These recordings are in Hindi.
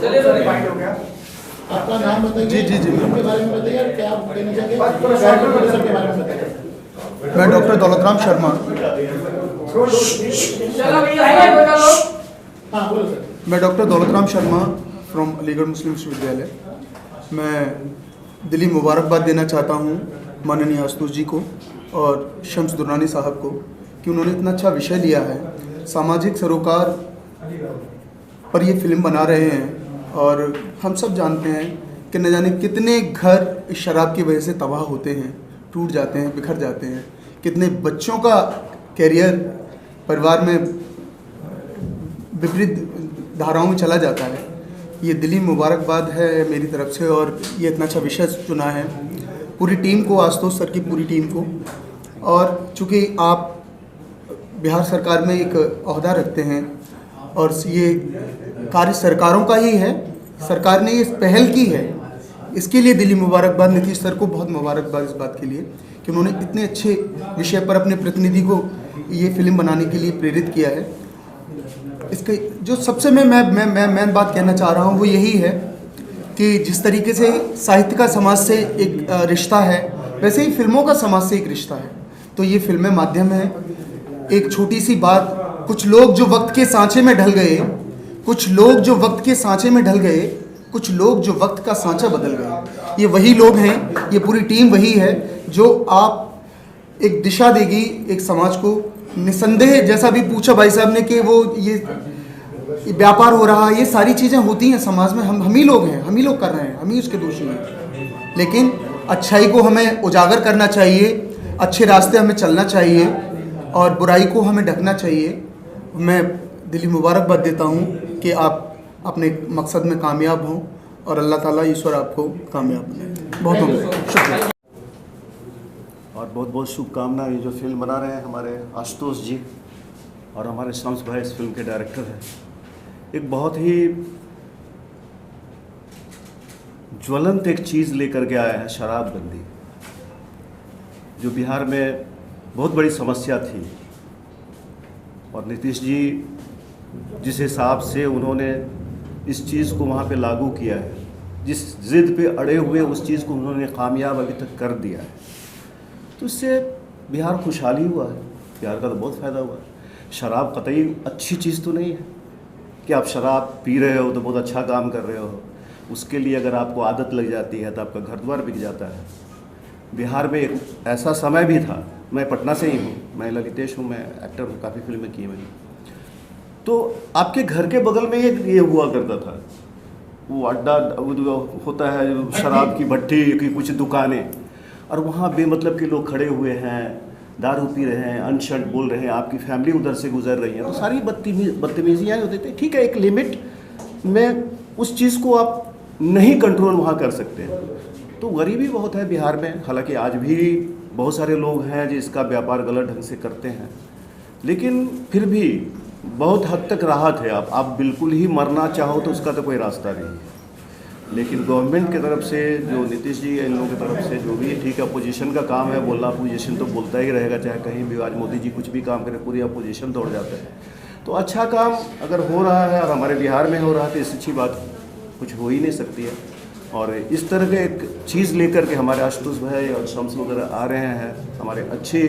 चलिए सर, फाइट हो गया। आपका नाम बताइए। जी जी जी फिल्म के बारे में बताइए, और क्या आप कहना चाहेंगे प्रोड्यूसर के बारे में बताइए। मैं डॉक्टर दौलतराम शर्मा। चलो भैया, हाईलाइट बता लो। हाँ बोलो सर। मैं डॉक्टर दौलतराम शर्मा फ्रॉम अलीगढ़ मुस्लिम विश्वविद्यालय। मैं दिली मुबारकबाद देना चाहता हूँ माननीय आशुतोष जी को और शम्स दुरानी साहब को कि उन्होंने इतना अच्छा विषय लिया है, सामाजिक सरोकार पर ये फिल्म बना रहे हैं। और हम सब जानते हैं कि न जाने कितने घर इस शराब की वजह से तबाह होते हैं, टूट जाते हैं, बिखर जाते हैं। कितने बच्चों का कैरियर परिवार में विपरीत धाराओं में चला जाता है। ये दिली मुबारकबाद है मेरी तरफ से, और ये इतना अच्छा विषय चुना है पूरी टीम को, आशुतोष सर की पूरी टीम को। और चूँकि आप बिहार सरकार में एक ओहदा रखते हैं और ये कार्य सरकारों का ही है, सरकार ने ये पहल की है, इसके लिए दिली मुबारकबाद। नीतीश सर को बहुत मुबारकबाद इस बात के लिए कि उन्होंने इतने अच्छे विषय पर अपने प्रतिनिधि को ये फिल्म बनाने के लिए प्रेरित किया है। इसके जो सबसे मैं बात कहना चाह रहा हूँ वो यही है कि जिस तरीके से साहित्य का समाज से एक रिश्ता है, वैसे ही फिल्मों का समाज से एक रिश्ता है। तो ये फिल्में माध्यम है। एक छोटी सी बात, कुछ लोग जो वक्त के सांचे में ढल गए, कुछ लोग जो वक्त के सांचे में ढल गए, कुछ लोग जो वक्त का सांचा बदल गए। ये वही लोग हैं, ये पूरी टीम वही है जो आप एक दिशा देगी एक समाज को। निसंदेह जैसा भी पूछा भाई साहब ने कि वो ये व्यापार हो रहा है, ये सारी चीज़ें होती हैं समाज में, हम ही लोग हैं, हम ही लोग कर रहे हैं, हम ही उसके दोषी हैं। लेकिन अच्छाई को हमें उजागर करना चाहिए, अच्छे रास्ते हमें चलना चाहिए और बुराई को हमें ढकना चाहिए। मैं दिली मुबारकबाद देता हूँ कि आप अपने मकसद में कामयाब हों और अल्लाह ताला ईश्वर आपको कामयाब बनाए। बहुत बहुत शुक्रिया और बहुत बहुत शुभकामनाएं। ये जो फिल्म बना रहे हैं हमारे आशुतोष जी और हमारे शम्स भाई इस फिल्म के डायरेक्टर हैं। एक बहुत ही ज्वलंत एक चीज़ लेकर के आया है, शराबबंदी, जो बिहार में बहुत बड़ी समस्या थी। और नीतीश जी जिस हिसाब से उन्होंने इस चीज़ को वहाँ पे लागू किया है, जिस ज़िद पे अड़े हुए उस चीज़ को उन्होंने कामयाब अभी तक कर दिया है, तो इससे बिहार खुशहाली हुआ है, बिहार का तो बहुत फ़ायदा हुआ है। शराब कतई अच्छी चीज़ तो नहीं है कि आप शराब पी रहे हो तो बहुत अच्छा काम कर रहे हो। उसके लिए अगर आपको आदत लग जाती है तो आपका घर द्वार बिक जाता है। बिहार में एक ऐसा समय भी था, मैं पटना से ही हूँ, मैं ललितेश हूँ, मैं एक्टर हूँ, काफ़ी फिल्में की मैंने। तो आपके घर के बगल में ये हुआ करता था, वो अड्डा होता है, शराब की भट्टी की कुछ दुकानें, और वहाँ बेमतलब के लोग खड़े हुए हैं, दारू पी रहे हैं, अनशर्ट बोल रहे हैं, आपकी फैमिली उधर से गुजर रही है, तो सारी बदतमीजियाँ होती थी। ठीक है, एक लिमिट में उस चीज़ को आप नहीं कंट्रोल वहाँ कर सकते। तो गरीबी बहुत है बिहार में, हालांकि आज भी बहुत सारे लोग हैं जो इसका व्यापार गलत ढंग से करते हैं, लेकिन फिर भी बहुत हद तक राहत है। आप बिल्कुल ही मरना चाहो तो उसका तो कोई रास्ता नहीं है। लेकिन गवर्नमेंट की तरफ से, जो नीतीश जी इन लोगों की तरफ से जो भी, ठीक है, अपोजिशन का काम है बोलना, अपोजिशन तो बोलता ही रहेगा, चाहे कहीं भी। आज मोदी जी कुछ भी काम करें पूरी अपोजिशन दौड़ जाता है। तो अच्छा काम अगर हो रहा है और हमारे बिहार में हो रहा है तो इससे अच्छी बात कुछ हो ही नहीं सकती है। और इस तरह के एक चीज़ लेकर के हमारे आशुतोष भाई और शम्स वगैरह आ रहे हैं, हमारे अच्छे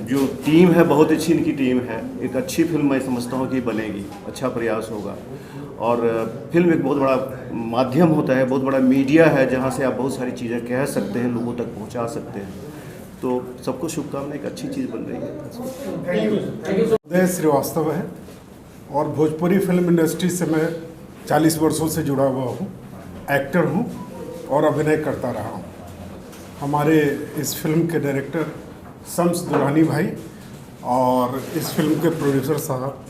जो टीम है, बहुत अच्छी इनकी टीम है। एक अच्छी फिल्म मैं समझता हूँ कि बनेगी, अच्छा प्रयास होगा। और फिल्म एक बहुत बड़ा माध्यम होता है, बहुत बड़ा मीडिया है, जहाँ से आप बहुत सारी चीज़ें कह सकते हैं, लोगों तक पहुँचा सकते हैं। तो सबको शुभकामनाएं, एक अच्छी चीज़ बन रही है। उदय श्रीवास्तव है और भोजपुरी फिल्म इंडस्ट्री से मैं 40 वर्षों से जुड़ा हुआ हूँ, एक्टर हूँ और अभिनय करता रहा हूँ। हमारे इस फिल्म के डायरेक्टर शम्स दुरानी भाई और इस फिल्म के प्रोड्यूसर साहब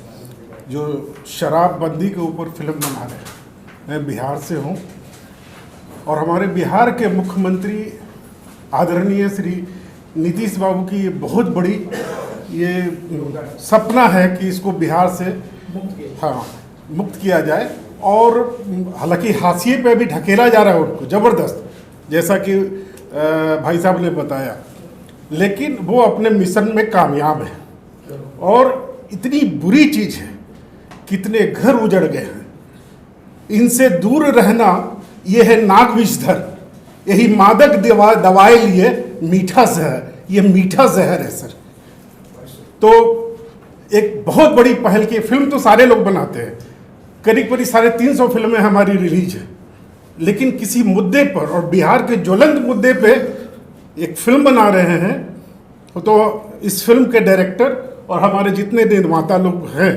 जो शराबबंदी के ऊपर फिल्म बना रहे हैं। मैं बिहार से हूँ और हमारे बिहार के मुख्यमंत्री आदरणीय श्री नीतीश बाबू की ये बहुत बड़ी ये सपना है कि इसको बिहार से मुक्त किया जाए। और हालांकि हाशिए पे भी ढकेला जा रहा है उनको ज़बरदस्त, जैसा कि भाई साहब ने बताया, लेकिन वो अपने मिशन में कामयाब है। और इतनी बुरी चीज़ है, कितने घर उजड़ गए हैं, इनसे दूर रहना ये है नाग विषधर, यही मादक दवाई लिए मीठा जहर, ये मीठा जहर है सर। तो एक बहुत बड़ी पहल की फिल्म तो सारे लोग बनाते हैं, करीब करीब 350 फिल्में हमारी रिलीज है, लेकिन किसी मुद्दे पर और बिहार के ज्वलंत मुद्दे पे एक फिल्म बना रहे हैं। तो इस फिल्म के डायरेक्टर और हमारे जितने निर्माता लोग हैं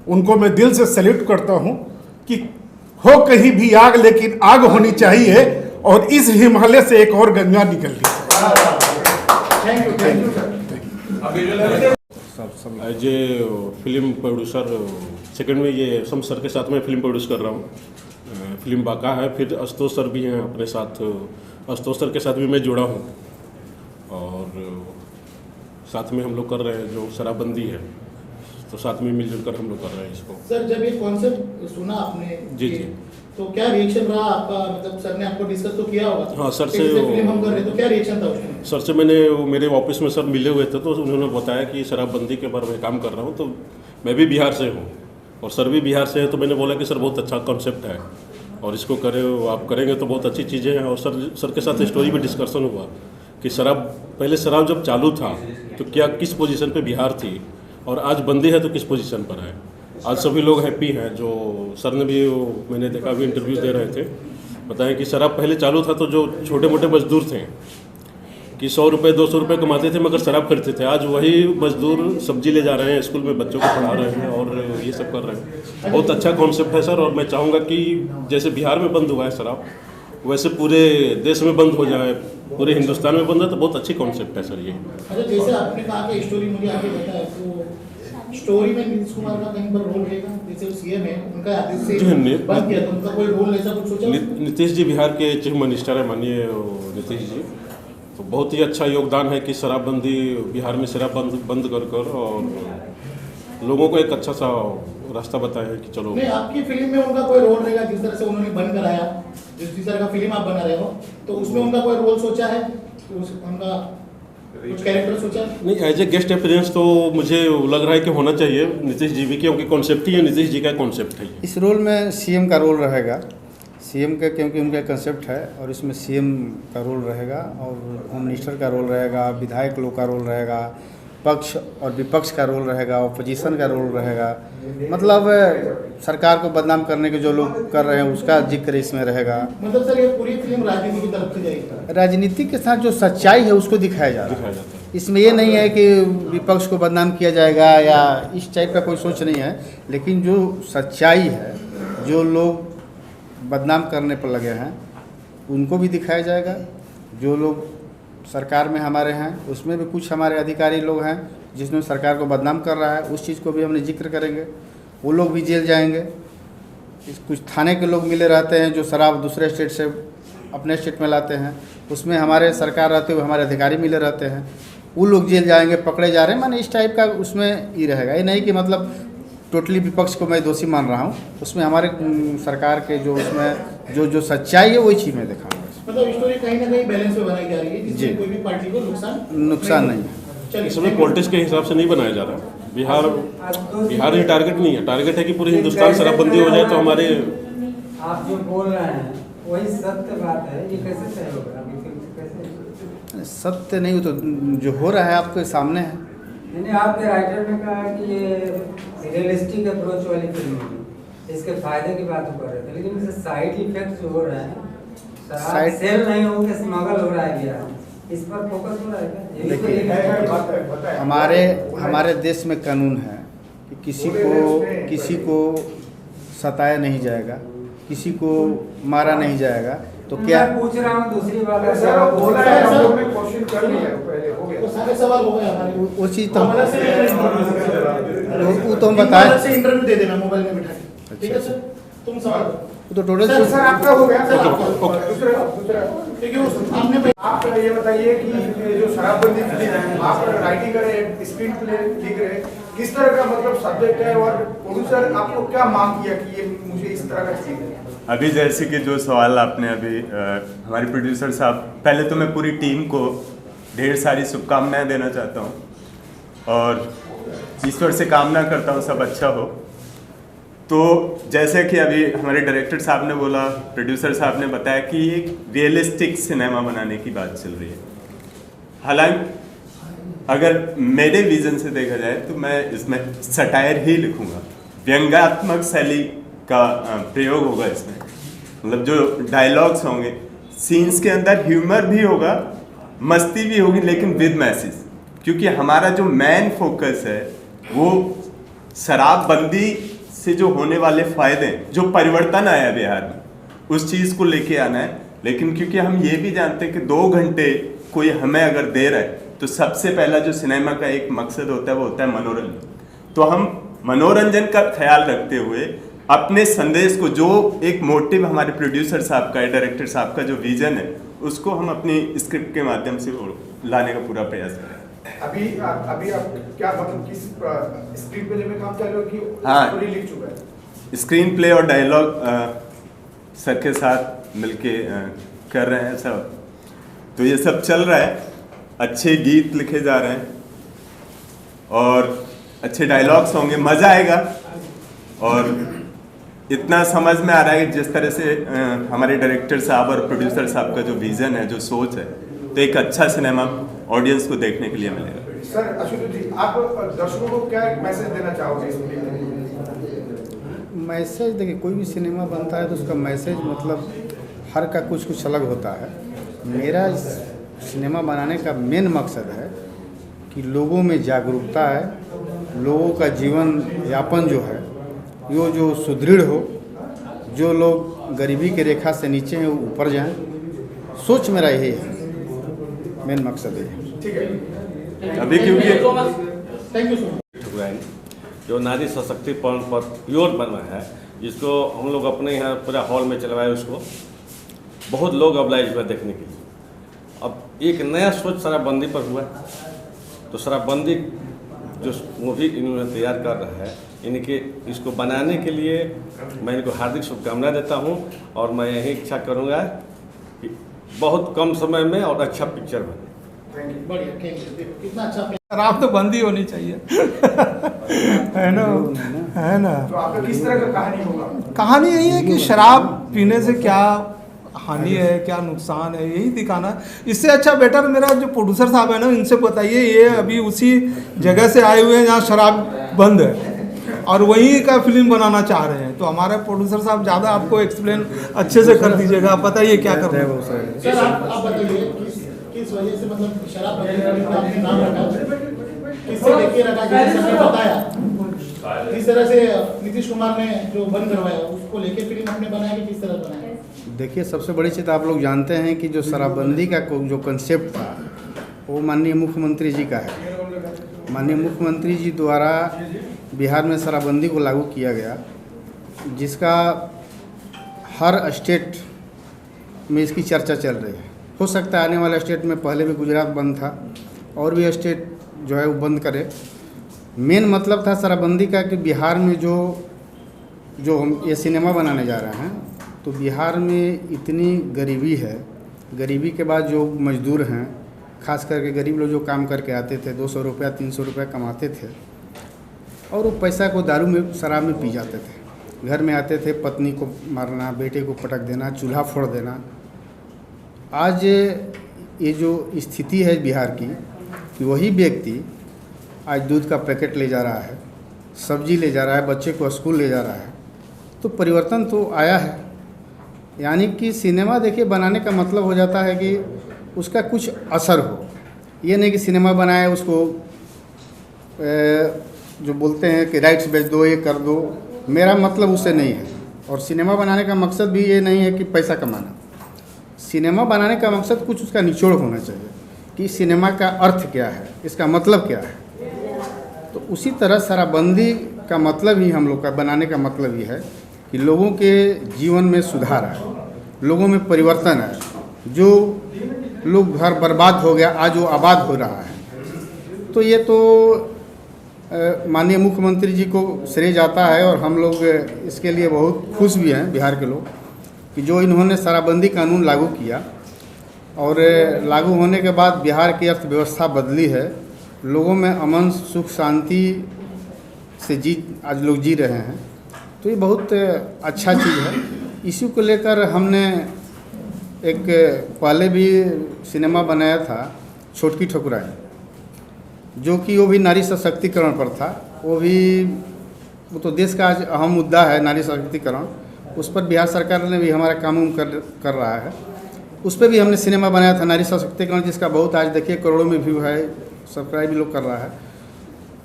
उनको मैं दिल से सैल्यूट करता हूं कि हो कहीं भी आग, लेकिन आग होनी चाहिए और इस हिमालय से एक और गंगा निकल रही है। Thank you sir. As a film producer second में ये सम सर के साथ में फिल्म प्रोड्यूस कर रहा हूँ। फिल्म बाका है, फिर आशुतोष सर भी हैं अपने साथ, आशुतोष सर के साथ भी मैं जुड़ा हूँ और साथ में हम लोग कर रहे हैं जो शराबबंदी है, तो साथ में मिलजुल कर हम लोग कर रहे हैं इसको। सर जब ये कॉन्सेप्ट सुना आपने जी तो क्या रिएक्शन रहा आपका? मतलब सर ने आपको डिस्कस तो किया होगा? हाँ, सर से फिल्म हम कर रहे तो क्या रिएक्शन था उसमें? सर से मैंने मेरे ऑफिस में सर मिले हुए थे, तो उन्होंने बताया कि शराबबंदी के बारे में काम कर रहा हूँ, तो मैं भी बिहार से हूँ और सर भी बिहार से है, तो मैंने बोला कि सर बहुत अच्छा कॉन्सेप्ट है और इसको करें, आप करेंगे तो बहुत अच्छी चीज़ें हैं। और सर के साथ स्टोरी पे डिस्कशन हुआ कि पहले शराब जब चालू था तो क्या किस पोजीशन पे बिहार थी और आज बंदी है तो किस पोजीशन पर है। आज सभी लोग हैप्पी हैं। जो सर ने भी मैंने देखा भी इंटरव्यू दे रहे थे, बताएं कि शराब पहले चालू था तो जो छोटे मोटे मजदूर थे कि 100 रुपये 200 रुपये कमाते थे मगर शराब खरीदते थे, आज वही मजदूर सब्जी ले जा रहे हैं, स्कूल में बच्चों को पढ़ा रहे हैं और ये सब कर रहे हैं। बहुत अच्छा कॉन्सेप्ट है सर, और मैं चाहूँगा कि जैसे बिहार में बंद हुआ है शराब, वैसे पूरे देश में बंद हो जाए, पूरे हिंदुस्तान में बंद है, तो बहुत अच्छी कॉन्सेप्ट है सर ये। अच्छा, जैसे आपने कहा कि स्टोरी मुझे आगे बताया, तो स्टोरी में नीतीश कुमार का कहीं पर रोल रहेगा? जैसे वो सीएम है, उनका आदेश से बंद किया, तो उनका कोई रोल ऐसा कुछ सोचा? नीतीश जी बिहार के चीफ मिनिस्टर है, माननीय नीतीश जी, तो बहुत ही अच्छा योगदान है कि शराबबंदी बिहार में शराब बंद कर और लोगों को एक अच्छा सा रास्ता बताया है कि चलो। नहीं, आपकी फिल्म में उनका कोई रोल रहेगा? जिस तरह से उन्होंने बंद कराया, जिस तरह का फिल्म आप बना रहे हो, तो उसमें उनका कोई रोल सोचा है? उनका कुछ कैरेक्टर सोचा? नहीं, एज ए गेस्ट अपीयरेंस तो मुझे लग रहा है कि होना चाहिए नीतीश जी भी, क्योंकि कॉन्सेप्ट ही है नीतीश जी का कॉन्सेप्ट है। इस रोल में सीएम का रोल रहेगा, सीएम का, क्योंकि उनका कंसेप्ट है और इसमें सीएम का रोल रहेगा और होम मिनिस्टर का रोल रहेगा, विधायक लोग का रोल रहेगा, पक्ष और विपक्ष का रोल रहेगा, ऑपोजिशन का रोल रहेगा। मतलब सरकार को बदनाम करने के जो लोग कर रहे हैं उसका जिक्र इसमें रहेगा। मतलब सर ये पूरी फिल्म राजनीति की तरफ से जाएगी? राजनीति के साथ जो सच्चाई है उसको दिखाया जा रहा है। इसमें ये नहीं है कि विपक्ष को बदनाम किया जाएगा या इस टाइप का कोई सोच नहीं है, लेकिन जो सच्चाई है, जो लोग बदनाम करने पर लगे हैं उनको भी दिखाया जाएगा। जो लोग सरकार में हमारे हैं उसमें भी कुछ हमारे अधिकारी लोग हैं जिसमें सरकार को बदनाम कर रहा है, उस चीज़ को भी हमने जिक्र करेंगे। वो लोग भी जेल जाएंगे। कुछ थाने के लोग मिले रहते हैं जो शराब दूसरे स्टेट से अपने स्टेट में लाते हैं, उसमें हमारे सरकार रहते हुए हमारे अधिकारी मिले रहते हैं, वो लोग जेल जाएंगे, पकड़े जा रहे हैं। माने इस टाइप का उसमें ही रहेगा। ये नहीं कि मतलब टोटली विपक्ष को मैं दोषी मान रहा हूँ, उसमें हमारे सरकार के जो उसमें जो सच्चाई है वही चीज़ में दिखाऊंगा। मतलब स्टोरी कहीं ना कहीं बैलेंस में बनाई जा रही है जिससे कोई भी पार्टी को नुकसान नहीं है। इसमें पॉलिटिक्स के हिसाब से नहीं बनाया जा रहा। बिहार ही टारगेट नहीं है, टारगेट है कि पूरे हिंदुस्तान शराबबंदी हो जाए तो हमारे। आप जो बोल रहे हैं वही सत्य बात है, ये कैसे तय होगा? सत्य नहीं, वो तो जो हो रहा है आपके सामने है। मैंने आपके राइटर ने कहा कि ये रियलिस्टिक अप्रोच वाली फिल्म है, इसके फायदे की बात कर रहे थे, लेकिन इससे साइड इफेक्ट जो हो रहे हैं, शराब सेल नहीं हो के स्मगल हो रहा है बिहार, इस पर फोकस हो रहा है क्या? देखिए, हमारे देश में कानून है कि किसी को सताया नहीं जाएगा, किसी को मारा नहीं जाएगा। तो क्या पूछ रहा हूँ दूसरी बात है, सवाल हो गया हमारे वो चीज़ तो वो तो हम बताएं। इंटरव्यू दे देना मोबाइल में बिठा के, ठीक है सर? तुम सवाल तो टोटल सर आपका हो गया। आपने आप ये बताइए कि जो शराबबंदी फिल्म है, आप राइटिंग कर रहे हैं, स्क्रीन प्ले लिख रहे हैं, किस तरह का मतलब सब्जेक्ट है और प्रोड्यूसर आपको क्या मांग किया कि ये मुझे इस तरह का चाहिए? अभी जैसे कि जो सवाल आपने अभी हमारे प्रोड्यूसर साहब, पहले तो मैं पूरी टीम को ढेर सारी शुभकामनाएं देना चाहता हूं और ईश्वर से कामना करता हूं सब अच्छा हो। तो जैसे कि अभी हमारे डायरेक्टर साहब ने बोला, प्रोड्यूसर साहब ने बताया कि एक रियलिस्टिक सिनेमा बनाने की बात चल रही है। हालांकि अगर मेरे विजन से देखा जाए तो मैं इसमें सटायर ही लिखूंगा, व्यंग्यात्मक शैली का प्रयोग होगा इसमें। मतलब जो डायलॉग्स होंगे, सीन्स के अंदर ह्यूमर भी होगा, मस्ती भी होगी, लेकिन विद मैसेज। क्योंकि हमारा जो मेन फोकस है वो शराबबंदी से जो होने वाले फायदे, जो परिवर्तन आया बिहार में, उस चीज़ को लेके आना है। लेकिन क्योंकि हम ये भी जानते हैं कि 2 घंटे कोई हमें अगर दे रहा है तो सबसे पहला जो सिनेमा का एक मकसद होता है वो होता है मनोरंजन। तो हम मनोरंजन का ख्याल रखते हुए अपने संदेश को, जो एक मोटिव हमारे प्रोड्यूसर साहब का है, डायरेक्टर साहब का जो विजन है, उसको हम अपनी स्क्रिप्ट के माध्यम से लाने का पूरा प्रयास करें। अभी आप क्या मतलब किस स्क्रीन प्ले में काम कर रहे हो कि हाँ, स्टोरी लिख चुका है? स्क्रीन प्ले और डायलॉग सर के साथ मिलके कर रहे हैं सब। तो ये सब चल रहा है, अच्छे गीत लिखे जा रहे हैं और अच्छे डायलॉग्स होंगे, मज़ा आएगा। और इतना समझ में आ रहा है कि जिस तरह से हमारे डायरेक्टर साहब और प्रोड्यूसर साहब का जो विज़न है, जो सोच है, तो एक अच्छा सिनेमा ऑडियंस को देखने के लिए मिलेगा। सर अशुतोष जी, आप दर्शकों को क्या मैसेज देना चाहोगे इस फिल्म में? मैसेज देखिए, कोई भी सिनेमा बनता है तो उसका मैसेज मतलब हर का कुछ अलग होता है। मेरा इस सिनेमा बनाने का मेन मकसद है कि लोगों में जागरूकता है, लोगों का जीवन यापन जो है वो जो सुदृढ़ हो, जो लोग गरीबी की रेखा से नीचे हैं वो ऊपर जाएं। सोच मेरा यही है, मेन मकसद है। ठीक है, अभी क्योंकि थैंक यू सो मच। जो नारी सशक्तिकरण पर प्योर बना है, जिसको हम लोग अपने यहाँ पूरा हॉल में चलवाए, उसको बहुत लोग ऑब्लाइज हुए देखने के लिए। अब एक नया सोच शराबबंदी पर हुआ, तो शराबबंदी जो मूवी इन्होंने तैयार कर रहा है, इनके इसको बनाने के लिए मैं इनको हार्दिक शुभकामनाएं देता हूं। और मैं यही इच्छा करूंगा कि बहुत कम समय में और अच्छा पिक्चर बने। बढ़िया, कितना अच्छा शराब तो बंदी होनी चाहिए है ना, है ना। तो आपका किस तरह का कहानी होगा? कहानी यही है कि शराब पीने से क्या हानि है, क्या नुकसान है, यही दिखाना है। इससे अच्छा बेटर मेरा जो प्रोड्यूसर साहब है ना, इनसे बताइए, ये अभी उसी जगह से आए हुए हैं जहाँ शराब बंद है और वहीं का फिल्म बनाना चाह रहे हैं। तो हमारे प्रोड्यूसर साहब ज़्यादा आपको एक्सप्लेन अच्छे से कर दीजिएगा, आप बताइए क्या कर रहे हैं। सर आप बताइए किस वजह से मतलब शराब आपने नाम रखा, किससे लेके रखा, जैसे सबने बताया किस तरह से नीतीश कुमार ने जो बंद करवाया उसको लेके फिल्म आपने बनाया कि किस तरह बनाया? देखिए, सबसे बड़ी चीज़ आप लोग जानते हैं कि जो शराबबंदी का जो कंसेप्ट था वो माननीय मुख्यमंत्री जी का है। माननीय मुख्यमंत्री जी द्वारा बिहार में शराबबंदी को लागू किया गया, जिसका हर स्टेट में इसकी चर्चा चल रही है। हो सकता है आने वाले स्टेट में, पहले भी गुजरात बंद था, और भी स्टेट जो है वो बंद करे। मेन मतलब था शराबबंदी का कि बिहार में जो हम ये सिनेमा बनाने जा रहे हैं, तो बिहार में इतनी गरीबी है, गरीबी के बाद जो मजदूर हैं, खास करके गरीब लोग जो काम करके आते थे, 200 रुपया 300 रुपया कमाते थे और वो पैसा को दारू में, शराब में पी जाते थे। घर में आते थे, पत्नी को मारना, बेटे को पटक देना, चूल्हा फोड़ देना। आज ये जो स्थिति है बिहार की, कि वही व्यक्ति आज दूध का पैकेट ले जा रहा है, सब्जी ले जा रहा है, बच्चे को स्कूल ले जा रहा है। तो परिवर्तन तो आया है। यानी कि सिनेमा देखिए बनाने का मतलब हो जाता है कि उसका कुछ असर हो। ये नहीं कि सिनेमा बनाए उसको जो बोलते हैं कि राइट्स बेच दो, ये कर दो, मेरा मतलब उससे नहीं है। और सिनेमा बनाने का मकसद भी ये नहीं है कि पैसा कमाना। सिनेमा बनाने का मकसद कुछ उसका निचोड़ होना चाहिए कि सिनेमा का अर्थ क्या है, इसका मतलब क्या है। तो उसी तरह शराबबंदी का मतलब ही, हम लोग का बनाने का मतलब ये है कि लोगों के जीवन में सुधार आए, लोगों में परिवर्तन आए। जो लोग घर बर्बाद हो गया, आज वो आबाद हो रहा है। तो ये तो माननीय मुख्यमंत्री जी को श्रेय जाता है और हम लोग इसके लिए बहुत खुश भी हैं, बिहार के लोग, कि जो इन्होंने शराबबंदी कानून लागू किया और लागू होने के बाद बिहार की अर्थव्यवस्था बदली है। लोगों में अमन, सुख, शांति से आज लोग जी रहे हैं। तो ये बहुत अच्छा चीज़ है। इसी को लेकर हमने एक पहले भी सिनेमा बनाया था छोटकी ठकुराइन, जो कि वो भी नारी सशक्तिकरण पर था। वो तो देश का आज अहम मुद्दा है नारी सशक्तिकरण। उस पर बिहार सरकार ने भी हमारा काम कर रहा है। उस पर भी हमने सिनेमा बनाया था नारी सशक्तिकरण, जिसका बहुत आज देखिए करोड़ों में व्यू है, सब्सक्राइब भी लोग कर रहा है।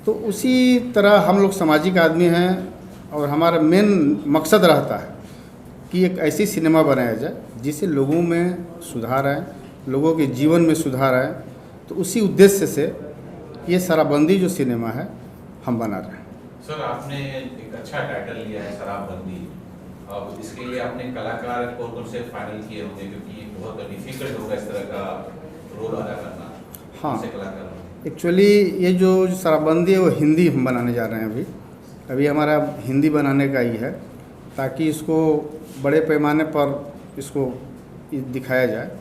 तो उसी तरह हम लोग सामाजिक आदमी हैं और हमारा मेन मकसद रहता है कि एक ऐसी सिनेमा बनाया जाए जिससे लोगों में सुधार आए, लोगों के जीवन में सुधार आए। तो उसी उद्देश्य से ये शराबबंदी जो सिनेमा है हम बना रहे हैं। सर, आपने एक अच्छा टाइटल लिया है शराबबंदी। अब इसके लिए आपने कलाकार कौन से फाइनल किए होंगे, क्योंकि बहुत डिफिकल्ट होगा इस तरह का रोल अदा करना। हाँ, कलाकार एक्चुअली ये जो शराबबंदी है वो हिंदी हम बनाने जा रहे हैं। अभी हमारा हिंदी बनाने का ही है, ताकि इसको बड़े पैमाने पर इसको दिखाया जाए।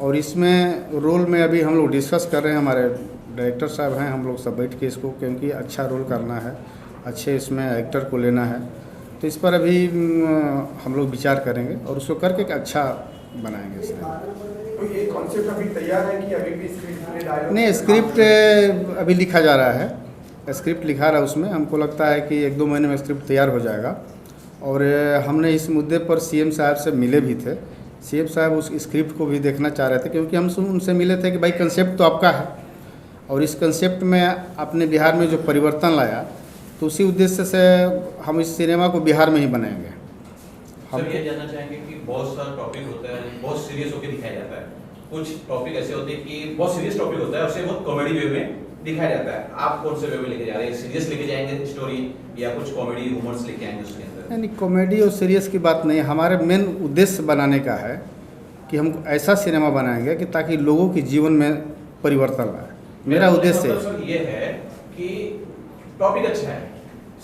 और इसमें रोल में अभी हम लोग डिस्कस कर रहे हैं, हमारे डायरेक्टर साहब हैं, हम लोग सब बैठ के इसको, क्योंकि अच्छा रोल करना है, अच्छे इसमें एक्टर को लेना है, तो इस पर अभी हम लोग विचार करेंगे और उसको करके एक अच्छा बनाएंगे इसमें। तो ये कॉन्सेप्ट अभी तैयार है कि अभी भी स्क्रिप्ट नहीं, स्क्रिप्ट अभी लिखा जा रहा है, स्क्रिप्ट लिखा रहा है। उसमें हमको लगता है कि 1-2 महीने में स्क्रिप्ट तैयार हो जाएगा। और हमने इस मुद्दे पर सीएम साहब से मिले भी थे। सीएम साहब उस स्क्रिप्ट को भी देखना चाह रहे थे, क्योंकि हम उनसे मिले थे कि भाई कंसेप्ट तो आपका है और इस कंसेप्ट में आपने बिहार में जो परिवर्तन लाया, तो उसी उद्देश्य से हम इस सिनेमा को बिहार में ही बनाएंगे। हम ये जानना चाहेंगे कि बहुत सारा टॉपिक होता है, बहुत सीरियस होकर दिखाया जाता है। कुछ टॉपिक ऐसे होते हैं कि बहुत सीरियस टॉपिक होता है, उसे बहुत कॉमेडी वे में दिखाया जाता है। आप कौन से वे में लेके जा रहे हैं? सीरियस लेके जाएंगे स्टोरी या कुछ कॉमेडी ह्यूमर्स लेके आएंगे उसके अंदर? नहीं, कॉमेडी और सीरियस की बात नहीं है। हमारे मेन उद्देश्य बनाने का है कि हम ऐसा सिनेमा बनाएंगे कि ताकि लोगों के जीवन में परिवर्तन आए। मेरा उद्देश्य ये है कि टॉपिक अच्छा है,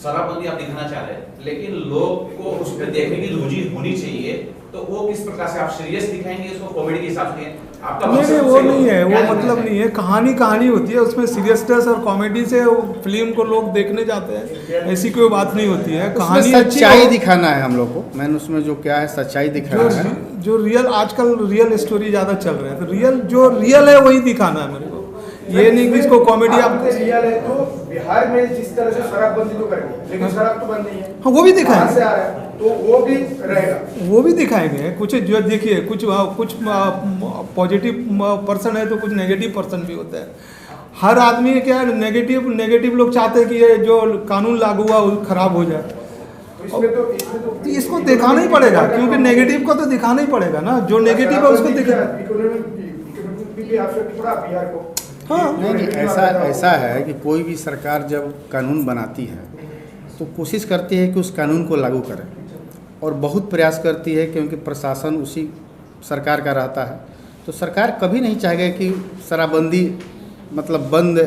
शराबबंदी आप दिखाना चाह रहे हैं, लेकिन लोग को उस पर देखने की रुचि होनी चाहिए। तो वो किस प्रकार से आप सीरियस दिखाएंगे इसको कॉमेडी के हिसाब से? आपका नहीं, वो नहीं है, वो मतलब नहीं है। कहानी होती है, उसमें सीरियसनेस और कॉमेडी से फिल्म को लोग देखने जाते हैं, ऐसी कोई बात नहीं होती है। कहानी सच्चाई दिखाना है हम लोग को। मैंने उसमें जो क्या है सच्चाई दिखाना है, जो रियल, आजकल रियल स्टोरी ज़्यादा चल रहे हैं, तो रियल है वही दिखाना है मेरे को। ये नहीं कि इसको कॉमेडी आप रियल है तो बिहार में जिस तरह से शराबबंदी तो करेंगे, लेकिन शराब तो बंद नहीं है। हाँ, वो भी दिखाएंगे, से आ रहा है तो वो भी रहेगा, वो भी दिखाएंगे। कुछ जो देखिए, कुछ पॉजिटिव पर्सन है तो कुछ नेगेटिव पर्सन भी होता है। हर आदमी क्या है, नेगेटिव लोग चाहते हैं कि ये जो कानून लागू हुआ वो खराब हो जाए। तो इसको दिखाना ही पड़ेगा, क्योंकि नेगेटिव को तो दिखाना ही पड़ेगा ना। जो नेगेटिव है उसको बिहार को। हाँ, नहीं, ऐसा है कि कोई भी सरकार जब कानून बनाती है तो कोशिश करती है कि उस कानून को लागू करे, और बहुत प्रयास करती है, क्योंकि प्रशासन उसी सरकार का रहता है। तो सरकार कभी नहीं चाहेगा कि शराबबंदी मतलब बंद,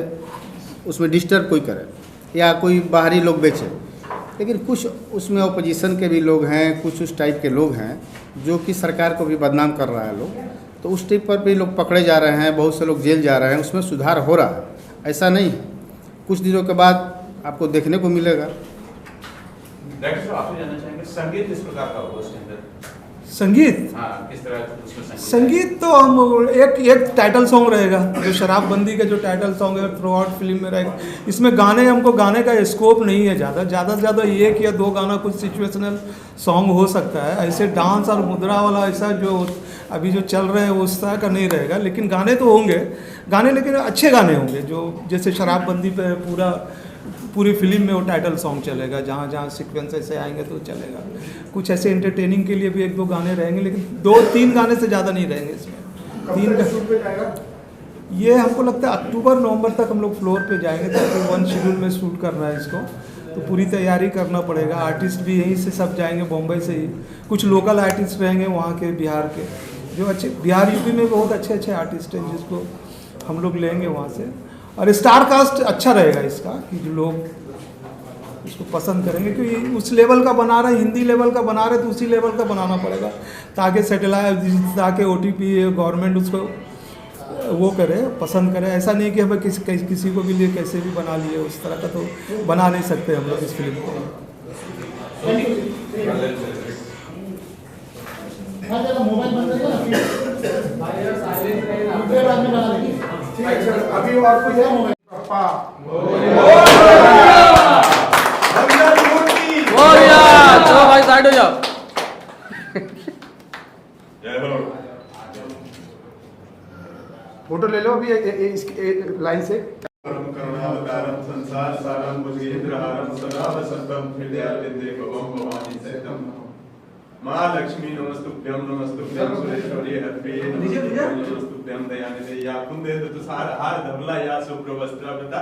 उसमें डिस्टर्ब कोई करे या कोई बाहरी लोग बेचे। लेकिन कुछ उसमें अपोजिशन के भी लोग हैं, कुछ उस टाइप के लोग हैं जो कि सरकार को भी बदनाम कर रहा है लोग। तो उस टाइप पर भी लोग पकड़े जा रहे हैं, बहुत से लोग जेल जा रहे हैं। उसमें सुधार हो रहा है, ऐसा नहीं है। कुछ दिनों के बाद आपको देखने को मिलेगा। डायरेक्टर साहब, आपसे जानना चाहेंगे संगीत किस प्रकार का होगा उसके अंदर? संगीत, हाँ, किस तरह उसमें संगीत तो हम एक टाइटल सॉन्ग रहेगा, जो शराबबंदी का जो टाइटल सॉन्ग है थ्रू आउट फिल्म में रहेगा। इसमें हमको गाने का स्कोप नहीं है ज़्यादा से ज़्यादा 1 या 2 गाना कुछ सिचुएशनल सॉन्ग हो सकता है। ऐसे डांस और मुद्रा वाला ऐसा जो अभी जो चल रहे हैं उस तरह का नहीं रहेगा। लेकिन गाने तो होंगे, लेकिन अच्छे गाने होंगे, जो जैसे शराबबंदी पे पूरी फिल्म में वो टाइटल सॉन्ग चलेगा। जहाँ सीक्वेंस ऐसे आएंगे तो चलेगा। कुछ ऐसे एंटरटेनिंग के लिए भी 1-2 गाने रहेंगे, लेकिन 2-3 गाने से ज़्यादा नहीं रहेंगे इसमें। 3 का ये हमको लगता है अक्टूबर-नवंबर तक हम लोग फ्लोर पे जाएंगे, ताकि 1 शेड्यूल में शूट करना है इसको, तो पूरी तैयारी करना पड़ेगा। आर्टिस्ट भी यहीं से सब जाएंगे, बॉम्बे से ही। कुछ लोकल आर्टिस्ट रहेंगे वहाँ के, बिहार के, जो अच्छे, बिहार यूपी में बहुत अच्छे आर्टिस्ट हैं जिसको हम लोग लेंगे वहाँ से। और स्टार कास्ट अच्छा रहेगा इसका, कि जो लोग उसको पसंद करेंगे, क्योंकि उस लेवल का बना रहे हैं, हिंदी लेवल का बना रहे तो उसी लेवल का बनाना पड़ेगा, ताकि सेटेलाइट, ताकि OTP गवर्नमेंट उसको वो करे, पसंद करे। ऐसा नहीं कि हमें किसी को भी लिए कैसे भी बना लिए, उस तरह का तो बना नहीं सकते हम लोग इस फिल्म को। Thank you. हाँ जरा मोबाइल बंद करिए ना, दूसरे बाद में बना देंगे। ठीक है सर, अभी और कुछ है मोबाइल पापा चलो भाई साइड हो जाओ। फोटो ले लो अभी इस लाइन से। करुणावतारम संसार सारम भुजगेंद्रहारम सदा वसंतम हृदयारविंदे भवम भवानी सहितम माँ लक्ष्मी नमस्तुभ्यं सुरेश्वरी हत्रे नमस्तुभ्यं दयानिधे या कुंदे तुषार हार धवला या शुभ्रवस्त्रावृता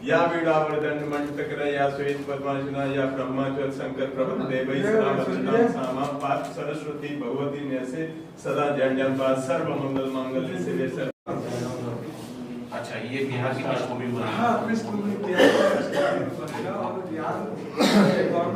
या वीणावर्धन मण्डतकर या श्वेत पद्मासना या ब्रह्माच्युत शंकर प्रबंधे वै सदा वदनाम सामा पार्थ सरस्वती भगवती नैसे सदा जन जन पास सर्व मंगल मांगल्य शिवे सर्व। अच्छा, ये बिहार की किस मूवी में? हाँ, किस मूवी में?